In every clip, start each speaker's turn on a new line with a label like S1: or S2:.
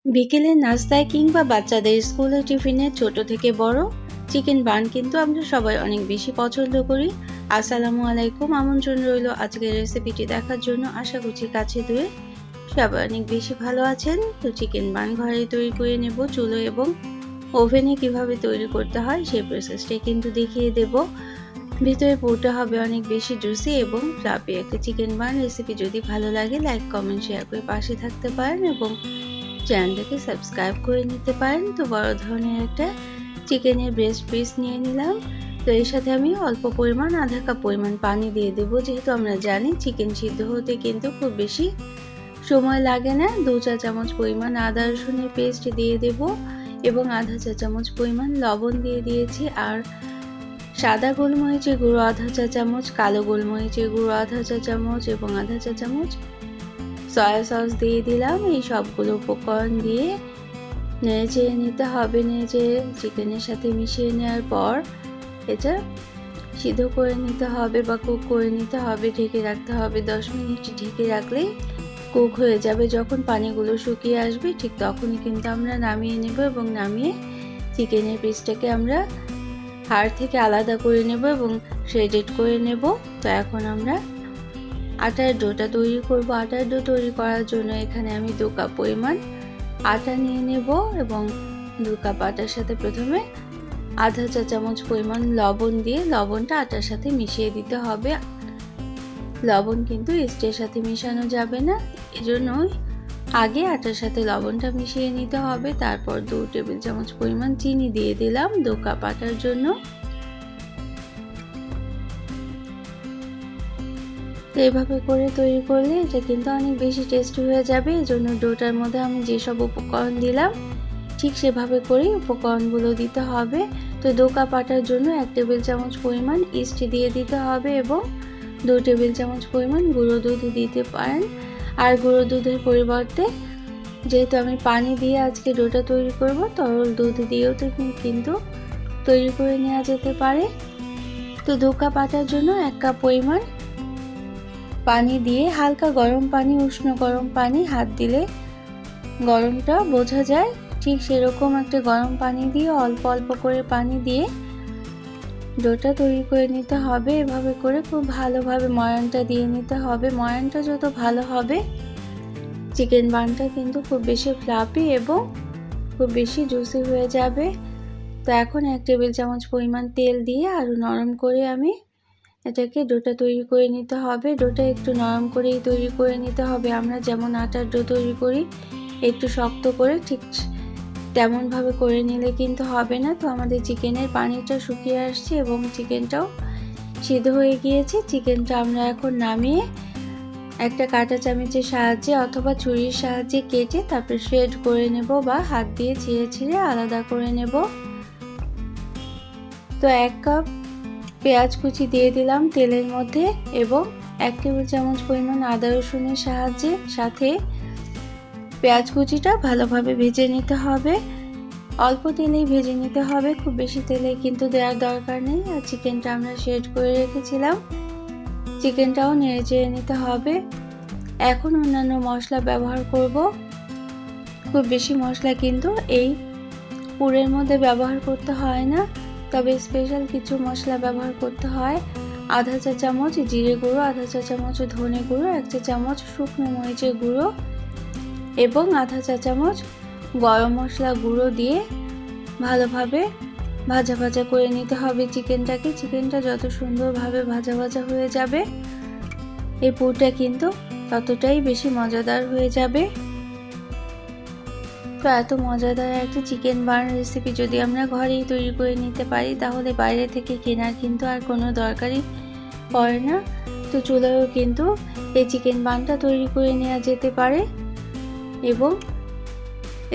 S1: বিকেলের নাস্তায় কিংবা বাচ্চাদের স্কুলের টিফিনে ছোট থেকে বড় চিকেন বান কিন্তু আমরা সবাই অনেক বেশি পছন্দ করি। আসসালামু আলাইকুম, আমন্ত্রণ রইল আজকের রেসিপিটি দেখার জন্য। আশা করছি কাছে দূরে সবাই অনেক বেশি ভালো আছেন। তো চিকেন বান ঘরে তৈরি করে নেব। চুলো এবং ওভেনে কিভাবে তৈরি করতে হয় সেই প্রসেসটাই কিন্তু দেখিয়ে দেব। ভিতরে পুরোটা হবে অনেক বেশি জুসি এবং ফ্লাফি একটা চিকেন বান রেসিপি। যদি ভালো লাগে লাইক কমেন্ট শেয়ার করে পাশে থাকতে পারেন এবং চ্যানেলটাকে সাবস্ক্রাইব করে নিতে পারেন। তো বড় ধরনের একটা চিকেনের ব্রেস্ট পিস নিয়ে নিলাম। তো এর সাথে আমি অল্প পরিমাণ আধা কাপ পরিমাণ পানি দিয়ে দেবো, যেহেতু আমরা জানি চিকেন সিদ্ধ হতে কিন্তু খুব বেশি সময় লাগে না। 2 চা চামচ পরিমাণ আদা রসুনের পেস্ট দিয়ে দেব এবং আধা চা চামচ পরিমাণ লবণ দিয়ে দিয়েছি। আর সাদা গোলমরিচের গুঁড়ো আধা চা চামচ, কালো গোলমরিচের গুঁড়ো আধা চা চামচ এবং আধা চা চামচ সয়া সস দিয়ে দিলাম। এই সবগুলো উপকরণ দিয়ে নেড়ে চেড়ে নিতে হবে। নেড়ে চেড়ে চিকেনের সাথে মিশিয়ে নেওয়ার পর এটা সিদ্ধ করে নিতে হবে বা কুক করে নিতে হবে। ঢেকে রাখতে হবে 10 মিনিট। ঢেকে রাখলেই কুক হয়ে যাবে। যখন পানিগুলো শুকিয়ে আসবে ঠিক তখনই কিন্তু আমরা নামিয়ে নেব এবং নামিয়ে চিকেনের পিসটাকে আমরা হাড় থেকে আলাদা করে নেব এবং শ্রেডেড করে নেব। তো এখন আমরা আটার ডোটা তৈরি করব। আটার ডো তৈরি করার জন্য এখানে আমি 2 কাপ পরিমাণ আটা নিয়ে নেব এবং 2 কাপ আটার সাথে প্রথমে আধা চা চামচ পরিমাণ লবণ দিয়ে লবণটা আটার সাথে মিশিয়ে দিতে হবে। লবণ কিন্তু ইস্টের সাথে মেশানো যাবে না, এজন্য আগে আটার সাথে লবণটা মিশিয়ে নিতে হবে। তারপর 2 টেবিল চামচ পরিমাণ চিনি দিয়ে দিলাম 2 কাপ আটার জন্য। এইভাবে করে তৈরি করলে এটা কিন্তু অনেক বেশি টেস্টি হয়ে যাবে। এজন্য ডোটার মধ্যে আমি যেসব উপকরণ দিলাম ঠিক সেভাবে করেই উপকরণগুলো দিতে হবে। তো 2 কাপ আটার জন্য 1 টেবিল চামচ পরিমাণ ইস্ট দিয়ে দিতে হবে এবং 2 টেবিল চামচ পরিমাণ গুঁড়ো দুধ দিতে পারেন। আর গুঁড়ো দুধের পরিবর্তে যেহেতু আমি পানি দিয়ে আজকে ডোটা তৈরি করব, তরল দুধ দিয়েও তো কিন্তু তৈরি করে নেওয়া যেতে পারে। তো 2 কাপ আটার জন্য 1 কাপ পরিমাণ পানি দিয়ে হালকা গরম পানি, উষ্ণ গরম পানি, হাত দিলে গরমটা বোঝা যায় ঠিক সেরকম একটা গরম পানি দিয়ে অল্প অল্প করে পানি দিয়ে ডোটা তৈরি করে নিতে হবে। এভাবে করে খুব ভালোভাবে ময়ানটা দিয়ে নিতে হবে। ময়ানটা যত ভালো হবে চিকেন বানটা কিন্তু খুব বেশি ফ্লাফি এবং খুব বেশি জুসি হয়ে যাবে। তো এখন 1 টেবিল চামচ পরিমাণ তেল দিয়ে আরও নরম করে আমি এটাকে ডোটা তৈরি করে নিতে হবে। ডোটা একটু নরম করেই তৈরি করে নিতে হবে। আমরা যেমন আটার ডো তৈরি করি একটু শক্ত করে, ঠিক তেমনভাবে করে নিলে কিন্তু হবে না। তো আমাদের চিকেনের পানিটা শুকিয়ে আসছে এবং চিকেনটাও সিদ্ধ হয়ে গিয়েছে। চিকেনটা আমরা এখন নামিয়ে একটা কাঁটা চামচের সাহায্যে অথবা ছুরির সাহায্যে কেটে তারপর শ্রেড করে নেব বা হাত দিয়ে ছিঁড়ে ছিঁড়ে আলাদা করে নেব। তো 1 কাপ পেঁয়াজ কুচি দিয়ে দিলাম তেলের মধ্যে এবং 1 টেবিল চামচ পরিমাণ আদা রসুনের সাথে পেঁয়াজ কুচিটা ভালোভাবে ভেজে নিতে হবে। অল্প তেলেই ভেজে নিতে হবে, খুব বেশি তেলে কিন্তু দেওয়ার দরকার নেই। আর চিকেনটা আমরা সেট করে রেখেছিলাম, চিকেনটাও নেড়ে চেড়ে নিতে হবে। এখন অন্যান্য মশলা ব্যবহার করব। খুব বেশি মশলা কিন্তু এই পুরের মধ্যে ব্যবহার করতে হয় না, তবে স্পেশাল কিছু মশলা ব্যবহার করতে হয়। আধা চা চামচ জিরে গুঁড়ো, আধা চা চামচ ধনে গুঁড়ো, 1 চা চামচ শুকনো মরিচের গুঁড়ো এবং আধা চা চামচ গরম মশলা গুঁড়ো দিয়ে ভালোভাবে ভাজা ভাজা করে নিতে হবে চিকেনটাকে। চিকেনটা যত সুন্দরভাবে ভাজা ভাজা হয়ে যাবে এই পুরটা কিন্তু ততটাই বেশি মজাদার হয়ে যাবে। তো এত মজাদার একটা চিকেন বান রেসিপি যদি আমরা ঘরেই তৈরি করে নিতে পারি তাহলে বাইরে থেকে কেনার কিন্তু আর কোনো দরকারই পড়ে না। তো চুলায়ও কিন্তু এই চিকেন বানটা তৈরি করে নেওয়া যেতে পারে এবং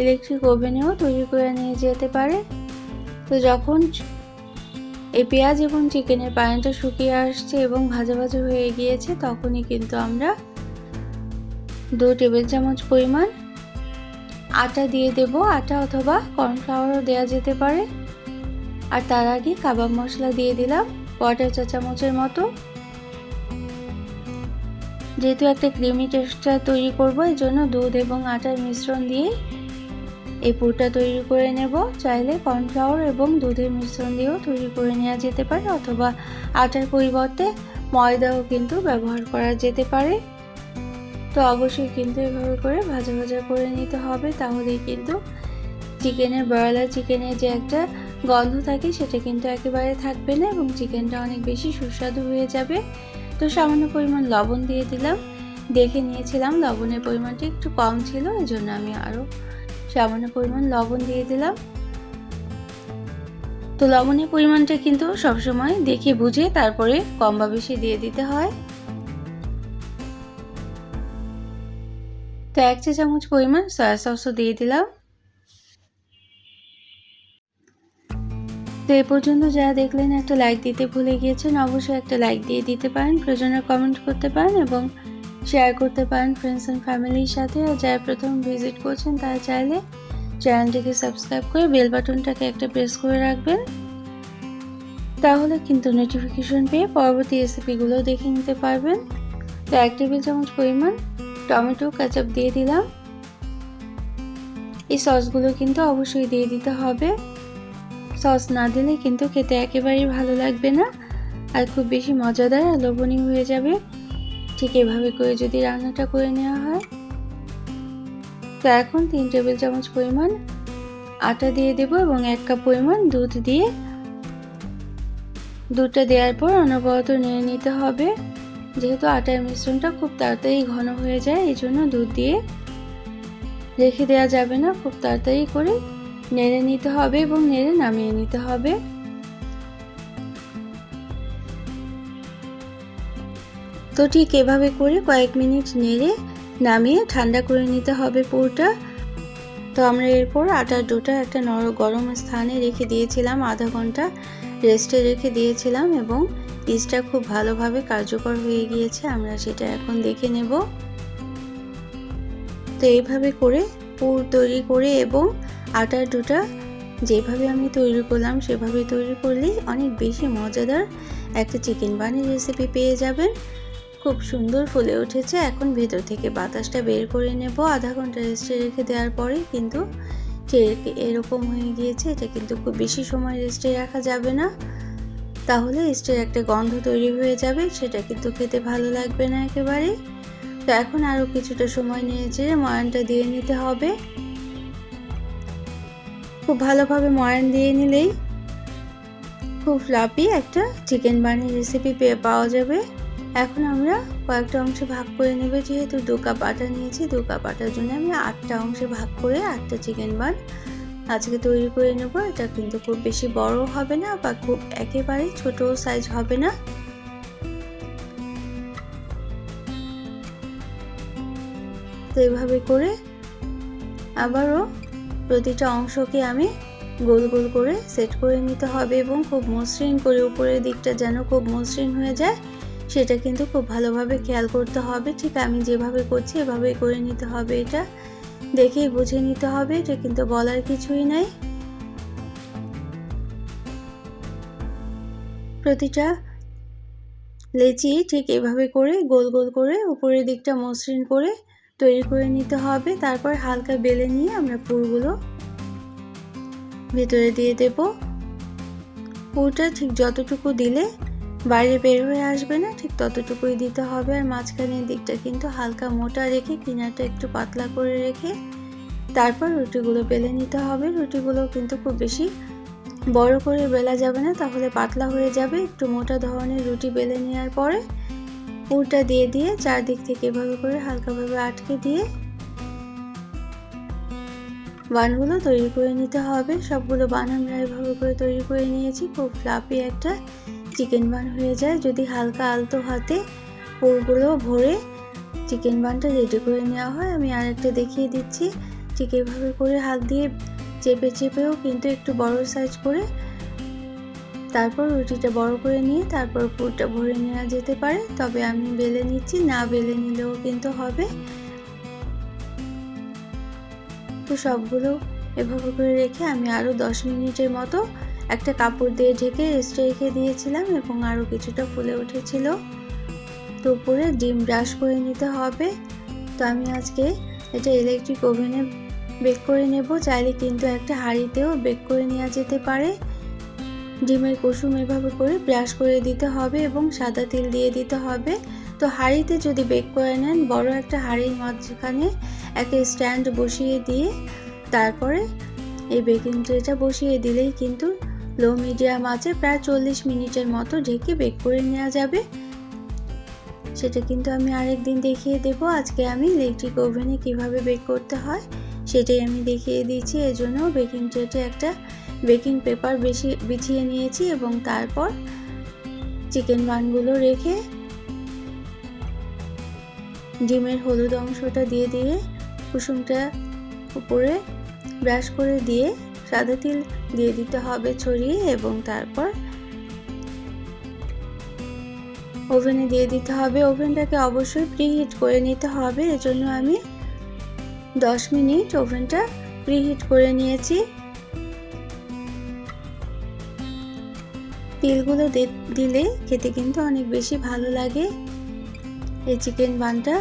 S1: ইলেকট্রিক ওভেনেও তৈরি করে নিয়ে যেতে পারে। তো যখন এই পেঁয়াজ এবং চিকেনের পানিটা শুকিয়ে আসছে এবং ভাজা ভাজা হয়ে গিয়েছে তখনই কিন্তু আমরা 2 টেবিল চামচ পরিমাণ আটা দিয়ে দেব। আটা অথবা কর্নফ্লাওয়ারও দেওয়া যেতে পারে। আর তার আগে কাবাব মশলা দিয়ে দিলাম 1/4 চা চামচের মতো। যেহেতু একটা ক্রিমি টেক্সচার তৈরি করব, এই জন্য দুধ এবং আটার মিশ্রণ দিয়ে এই পুরটা তৈরি করে নেব। চাইলে কর্নফ্লাওয়ার এবং দুধের মিশ্রণ দিয়েও তৈরি করে নেওয়া যেতে পারে, অথবা আটার পরিবর্তে ময়দাও কিন্তু ব্যবহার করা যেতে পারে। তো অবশ্যই কিন্তু এভাবে করে ভাজা ভাজা করে নিতে হবে, তাহলেই কিন্তু চিকেনের ব্রয়লার চিকেনের যে একটা গন্ধ থাকে সেটা কিন্তু একেবারে থাকবে না এবং চিকেনটা অনেক বেশি সুস্বাদু হয়ে যাবে। তো সামান্য পরিমাণ লবণ দিয়ে দিলাম। দেখে নিয়েছিলাম লবণের পরিমাণটা একটু কম ছিল, এজন্য আমি আরও সামান্য পরিমাণ লবণ দিয়ে দিলাম। তো লবণের পরিমাণটা কিন্তু সবসময় দেখে বুঝে তারপরে কম বা বেশি দিয়ে দিতে হয়। তো 1 চা চামচ পরিমাণ সয়া সসও দিয়ে দিলাম। তো এ পর্যন্ত যারা দেখলেন একটা লাইক দিতে ভুলে গিয়েছেন, অবশ্যই একটা লাইক দিয়ে দিতে পারেন, প্রয়োজনে কমেন্ট করতে পারেন এবং শেয়ার করতে পারেন ফ্রেন্ডস অ্যান্ড ফ্যামিলির সাথে। আর যারা প্রথম ভিজিট করছেন তারা চাইলে চ্যানেলটিকে সাবস্ক্রাইব করে বেল বাটনটাকে একটা প্রেস করে রাখবেন, তাহলে কিন্তু নোটিফিকেশন পেয়ে পরবর্তী রেসিপিগুলো দেখে নিতে পারবেন। তো 1 টেবিল চামচ পরিমাণ টমেটো কেচাপ দিয়ে দিলাম। এই সসগুলো কিন্তু অবশ্যই দিয়ে দিতে হবে, সস না দিলে কিন্তু খেতে একেবারেই ভালো লাগবে না আর খুব বেশি মজাদার আর লোভনীয় হয়ে যাবে ঠিক এভাবে করে যদি রান্নাটা করে নেওয়া হয়। তো এখন 3 টেবিল চামচ পরিমাণ আটা দিয়ে দেব এবং 1 কাপ পরিমাণ দুধ দিয়ে দুধটা দেওয়ার পর অনবরত নেড়ে নিতে হবে। যেহেতু আটার মিশ্রণটা খুব তাড়াতাড়ি ঘন হয়ে যায়, এই জন্য দুধ দিয়ে রেখে দেওয়া যাবে না, খুব তাড়াতাড়ি করে নেড়ে নিতে হবে এবং নেড়ে নামিয়ে নিতে হবে। তো ঠিক এভাবে করে কয়েক মিনিট নেড়ে নামিয়ে ঠান্ডা করে নিতে হবে পুরোটা। তো আমরা এরপর আটার ডোটা একটা গরম স্থানে রেখে দিয়েছিলাম, আধা ঘন্টা রেস্টে রেখে দিয়েছিলাম এবং ইস্টটা খুব ভালোভাবে কার্যকর হয়ে গিয়েছে। আমরা সেটা এখন দেখে নেব। তো এইভাবে করে পুর তৈরি করে এবং আটার ডোটা যেভাবে আমি তৈরি করলাম সেভাবে তৈরি করলেই অনেক বেশি মজাদার একটা চিকেন বানের রেসিপি পেয়ে যাবেন। খুব সুন্দর ফুলে উঠেছে। এখন ভেতর থেকে বাতাসটা বের করে নেব। আধা ঘন্টা রেস্টে রেখে দেওয়ার পরে কিন্তু এরকম হয়ে গিয়েছে। এটা কিন্তু খুব বেশি সময় রেস্টে রাখা যাবে না, তাহলে ইস্টের একটা গন্ধ তৈরি হয়ে যাবে, সেটা কিন্তু খেতে ভালো লাগবে না একেবারে। তো এখন আরও কিছুটা সময় নিয়েছে ময়ানটা দিয়ে নিতে হবে। খুব ভালোভাবে ময়ান দিয়ে নিলেই খুব ফ্লাফি একটা চিকেন বানের রেসিপি পাওয়া যাবে। এখন আমরা কয়েকটা অংশে ভাগ করে নেব। যেহেতু 2 কাপ আটা নিয়েছি, 2 কাপ আটার জন্য আমি 8টা অংশে ভাগ করে 8টা চিকেন বান আজকে তৈরি করে নেব। এটা কিন্তু খুব বেশি বড় হবে না বা খুব একেবারে ছোট সাইজ হবে না। তো এভাবে করে আবারও প্রতিটা অংশকে আমি গোল গোল করে সেট করে নিতে হবে এবং খুব মসৃণ করে উপরের দিকটা যেন খুব মসৃণ হয়ে যায় সেটা কিন্তু খুব ভালোভাবে খেয়াল করতে হবে। ঠিক আমি যেভাবে করছি এভাবেই করে নিতে হবে, এটা দেখেই বুঝে নিতে হবে, এটা কিন্তু বলার কিছুই নাই। প্রতিটা লেচি ঠিক এভাবে করে গোল গোল করে উপরের দিকটা মসৃণ করে তৈরি করে নিতে হবে। তারপর হালকা বেলে নিয়ে আমরা পুরগুলো ভিতরে দিয়ে দেব। পুরটা ঠিক যতটুকু দিলে বাইরে বের হয়ে আসবে না, ঠিক ততটুকুই দিতে হবে। আর মাঝখানের দিকটা কিন্তু হালকা মোটা রেখে কিনারটা একটু পাতলা করে রেখে তারপর রুটিগুলো বেলে নিতে হবে। রুটিগুলো কিন্তু খুব বেশি বড় করে বেলা যাবে না, তাহলে পাতলা হয়ে যাবে। একটু মোটা ধরনের রুটি বেলে নেওয়ার পরে পুরটা দিয়ে দিয়ে চারদিক থেকে এভাবে করে হালকাভাবে আটকে দিয়ে বানগুলো তৈরি করে নিতে হবে। সবগুলো বান আমরা এভাবে করে তৈরি করে নিয়েছি। খুব ফ্লাফি একটা চিকেন বান হয়ে যায় যদি হালকা আলতো হাতে পুরগুলো ভরে চিকেন বানটা রেডি করে নেওয়া হয়। আমি আরেকটা দেখিয়ে দিচ্ছি। ঠিক এভাবে করে হাত দিয়ে চেপে চেপেও কিন্তু একটু বড় সাইজ করে তারপর রুটিটা বড় করে নিয়ে তারপর পুরটা ভরে নেওয়া যেতে পারে, তবে আমি বেলে নিচ্ছি, না বেলে নিলেও কিন্তু হবে। তো সবগুলো এভাবে করে রেখে আমি আরও 10 মিনিটের মতো একটা কাপড় দিয়ে ঢেকে রেস্টে রেখে দিয়েছিলাম এবং আরও কিছুটা ফুলে উঠেছিল। তো উপরে ডিম ব্রাশ করে নিতে হবে। তো আমি আজকে এটা ইলেকট্রিক ওভেনে বেক করে নেব। চাইলে কিন্তু একটা হাঁড়িতেও বেক করে নেওয়া যেতে পারে। ডিমের কুসুম এভাবে করে ব্রাশ করে দিতে হবে এবং সাদা তেল দিয়ে দিতে হবে। তো হাঁড়িতে যদি বেক করে নেন, বড় একটা হাঁড়ির মাঝখানে একটা স্ট্যান্ড বসিয়ে দিয়ে তারপরে এই বেকিং ট্রেটা বসিয়ে দিলেই কিন্তু লো মিডিয়াম আঁচে প্রায় 40 মিনিটের মতো ঢেকে বেক করে নেওয়া যাবে। সেটা কিন্তু আমি আরেকদিন দেখিয়ে দেব। আজকে আমি ইলেকট্রিক ওভেনে কিভাবে বেক করতে হয় সেটাই আমি দেখিয়ে দিচ্ছি। এজন্য বেকিং ট্রেতে একটা বেকিং পেপার বিছিয়ে নিয়েছি এবং তারপর চিকেন বানগুলো রেখে ডিমের হলুদ অংশটা দিয়ে দিয়ে কুসুমটা উপরে ব্রাশ করে দিয়ে সাদা তেল দিয়ে দিতে হবে ছড়িয়ে এবং তারপর ওভেনে দিয়ে দিতে হবে। ওভেনটাকে অবশ্যই প্রিহিট করে নিতে হবে। এজন্য আমি 10 মিনিট ওভেনটা প্রিহিট করে নিয়েছি। তেলগুলো দিলে খেতে কিন্তু অনেক বেশি ভালো লাগে এই চিকেন বানটা।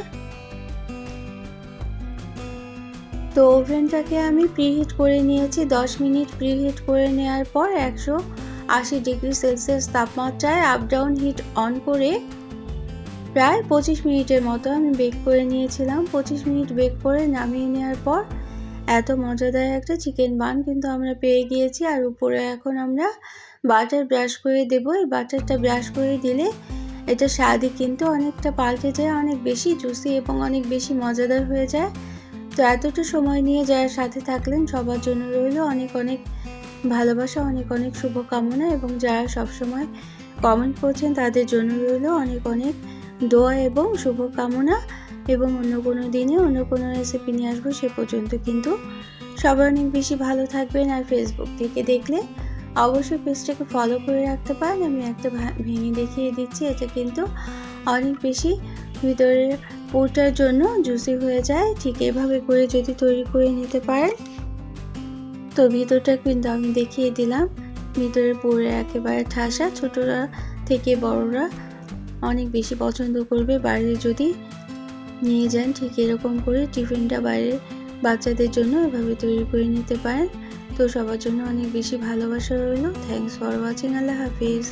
S1: তো ওভেনটাকে আমি প্রিহিট করে নিয়েছি। 10 মিনিট প্রিহিট করে নেওয়ার পর 180 ডিগ্রি সেলসিয়াস তাপমাত্রায় আপ ডাউন হিট অন করে প্রায় 25 মিনিটের মতো আমি বেক করে নিয়েছিলাম। 25 মিনিট বেক করে নামিয়ে নেওয়ার পর এত মজাদার একটা চিকেন বান কিন্তু আমরা পেয়ে গিয়েছি। আর উপরে এখন আমরা বাটার ব্রাশ করে দেব। এই বাটারটা ব্রাশ করে দিলে এটা স্বাদই কিন্তু অনেকটা পাল্টে যায়, অনেক বেশি জুসি এবং অনেক বেশি মজাদার হয়ে যায়। তো এতটা সময় নিয়ে যারা সাথে থাকলেন সবার জন্য রইল অনেক অনেক ভালোবাসা, অনেক অনেক শুভকামনা এবং যারা সবসময় কমেন্ট করছেন তাদের জন্য রইল অনেক অনেক দোয়া এবং শুভকামনা। এবং অন্য কোনো দিনে অন্য কোনো রেসিপি নিয়ে আসবো। সে পর্যন্ত কিন্তু সবাই অনেক বেশি ভালো থাকবেন। আর ফেসবুক থেকে দেখলে অবশ্যই পেজটাকে ফলো করে রাখতে পারেন। আমি একটা ভেঙে দেখিয়ে দিচ্ছি। এটা কিন্তু অনেক বেশি ভিতরের পুরটার জন্য জুসি হয়ে যায়। ঠিক এভাবে করে যদি তৈরি করে নিতে পারেন তো ভিতরটা কিন্তু আমি দেখিয়ে দিলাম। ভিতরের পুরে একেবারে ঠাসা, ছোটরা থেকে বড়রা অনেক বেশি পছন্দ করবে। বাইরে যদি নিয়ে যান ঠিক এরকম করে টিফিনটা বাইরের বাচ্চাদের জন্য এভাবে তৈরি করে নিতে পারেন। তো সবার জন্য অনেক বেশি ভালোবাসা রইল। Thanks for watching. Allah Hafiz.